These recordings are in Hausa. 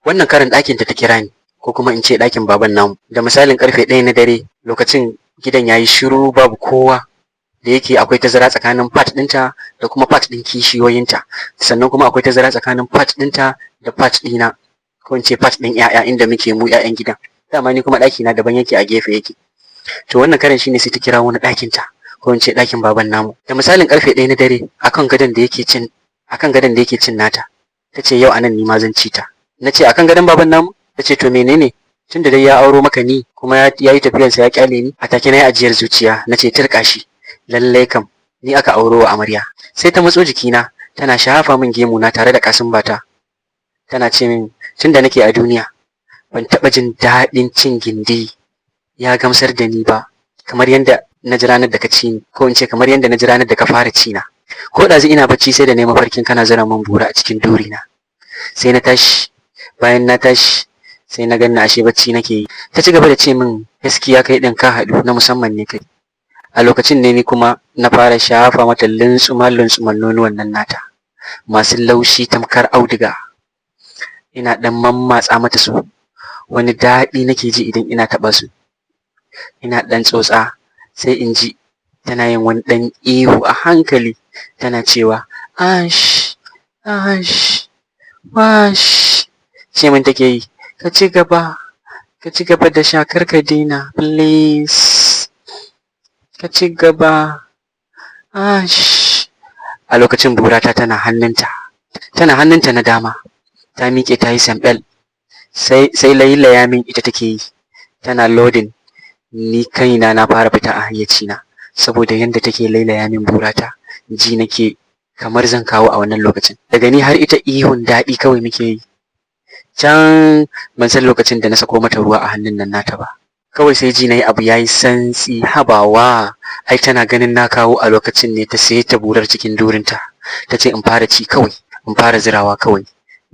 Wannan karin ɗakin ta kira ni, ko kuma in ce ɗakin baban namu, da misalin karfe 1 na dare. Lokacin gidan yayi shiru babu kowa, da yake akwai tazara tsakanin fat ɗinta da kuma fat ɗin kishiyoyinta, sannan kuma akwai tazara tsakanin fat ɗinta da fat ɗina, ko in ce fat ɗin 'ya'ya inda muke mu 'ya'yan gidan. Dama ni kuma ɗaki na daban yake, a gefe yake. To wannan karin shine sai ta kira wani ɗakin ta, ko in ce ɗakin baban namu, da misalin karfe 1 na dare, akan gadon da yake cin nata. Ta ce yau anan ni ma zan ci ta. Na ce akan gadon baban namu? Ta ce to menene, tun da dai ya auro maka ni kuma ya yi tafiyarsa ya kyale ni. A take na yi ajiyar zuciya, na ce turka shi, lallai kam ni aka auro wa amarya. Sai ta matso jikina, tana shafa min gemu na tare da kasin bata, tana ce min tun da nake a duniya ban taɓa jin daɗin cin gindi ya gamsar da ni ba kamar yadda na ji ranar da ka ci ni, ko in ce kamar yadda na ji ranar da ka fara ci na. Ko ɗazu ina bacci sai da na mafarkin kana zira min bura a cikin durina. Sai na tashi, bayan na tashi sai na ganna ashe bacci nake yi. Ta ci gaba da ce min gaskiya kai ɗin ka haɗu na musamman ne kai. A lokacin ne ni kuma na fara shafa mata luntsuman nonuwan nan nata, masu laushi tamkar auduga. Ina ɗan mammatsa mata su, wani daɗi nake ji idan ina taɓa su. Ina ɗan tsotsa sai in ji tana yin wani ɗan ihu a hankali, tana cewa ash ash wash. Ce min take yi, ka ci gaba da sha, kar ka daina please, ka ci gaba ash. A lokacin burata tana hannunta na dama, ta miƙe ta yi sambel, sai lailaya min ita take yi, tana loading. Ni kaina na fara fita a hayyacina, saboda yadda take lailaya min burata, ji nake kamar zan kawo a wannan lokacin. Daga ni har ita ihun daɗi kawai muke yi. Can ban san lokacin da na sako mata ruwa a hannun nan nata ba, kawai sai ji na yi abu ya yi santsi. Habawa, ai tana ganin na kawo a lokacin ne ta sai ta burar cikin durinta, ta ce in fara ci kawai, in fara zirawa kawai.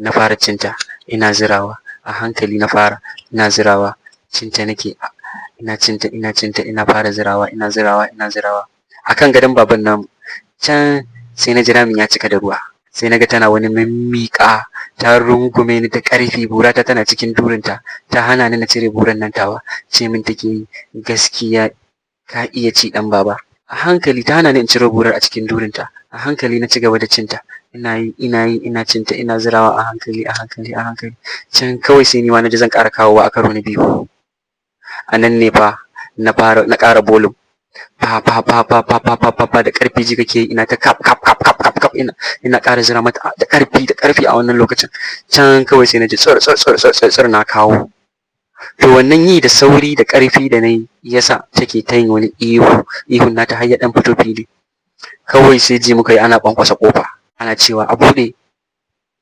Na fara cinta, ina zirawa a hankali, ina zirawa, cinta nake, ina cinta, ina fara zirawa, ina zirawa akan gadon baban namu. Can sai na jira min ya cika da ruwa, sai na ga tana wani mimmiƙa, ta rungume ni da ƙarfi. Burata tana cikin durinta, ta hana ni na cire buran nan tawa. Ce min take yi, gaskiya ka iya ci ɗan baba. A hankali ta hana ni in cire burar a cikin durinta. A hankali na ci gaba da cinta, ina cinta, ina zirawa a hankali. Can kawai sai ni ma na ji zan ƙara kawowa a karo na biyu. A nan ne fa na ƙara bolum, pa da ƙarfi ji kake, ina ta kap ina ƙara zira mata da ƙarfi a wannan lokacin. Can kawai sai na ji tsir na kawo. To wannan yi da sauri da ƙarfi da nayi yasa take ta yin wani ihun nata har ya ɗan fito fili. Kawai sai ji muka yi ana ƙwanƙwasa ƙofa, ana cewa a buɗe,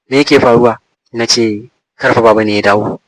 me yake faruwa? Na ce karfa baba ne ya dawo.